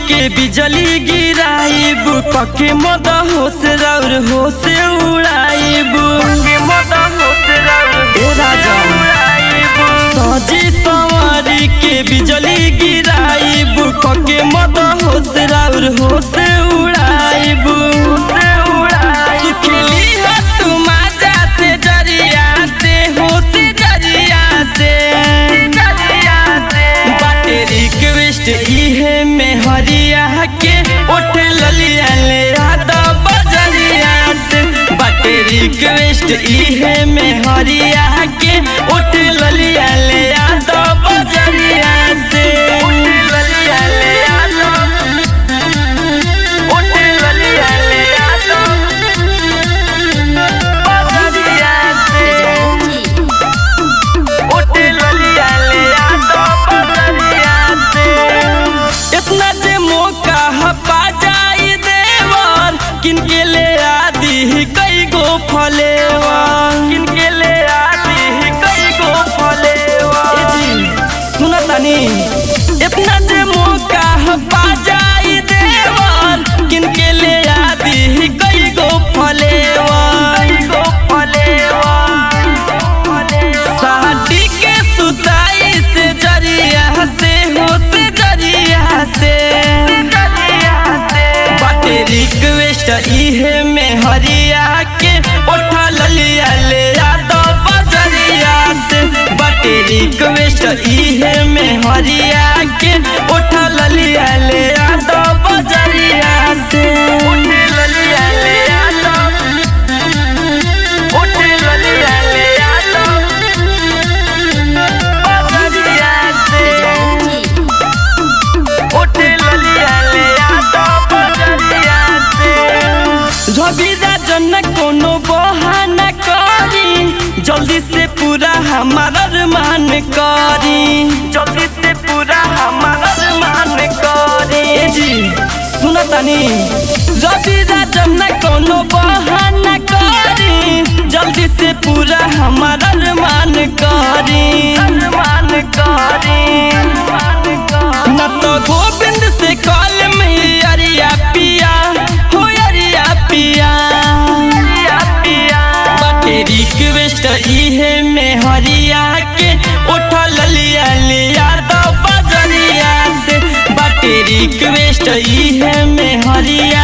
के बिजली गिराइब पके मद होश राउर होश उड़ाइब सजी सवारी के बिजली गिराइब पके मद होश राउर होश उड़ाइब सुखली हो तुम आजा से जरिया से होश जरिया से बाटे रिक्वेस्ट इहे में हरिया के उठ ललिया ले आदा बजरिया से बाटे रिक्वेस्ट इहे में हरिया के उठ ललिया ले आदा बजरिया से ललिया ले आदा उठ ललिया ले आदा बजरिया से उठ ललिया ले आदा बजरिया से इतना जे मौका हपा जाई देवर किनके ले आदि कई गो फलेवर किनके ले आदि कई गो फलेवर सुना तानी इतना जे मौका हपा जाई देवर किनके ले आदि कई गो फलेवर साड़ी के सुताई से जरिया से हो से जरिया से बाटे रिक्वेस्ट इहे में हरिया के उठा ललिया ले आदा बजरिया से बाटे रिक्वेस्ट इहे में हरिया के उठा ललिया ले आदा बजरिया से ललिया ले आदा उठ ललिया ले आदा बजरिया से उठ ललिया ले आदा बजरिया से रविदा जन कोनो बहाना करी जल्दी से पूरा हमारा अरमान करी जल्दी से पूरा हमारा अरमान करी जी सुना तानी रविदा जन कोनो बहाना करी जल्दी से पूरा हमारा अरमान करी न तो गोविंद से कॉल में अरिया पिया हो अरिया पिया बाटे रिक्वेस्ट इहे में हरिया के उठा ललिया ले आदा बजरिया से बाटे रिक्वेस्ट इहे में हरिया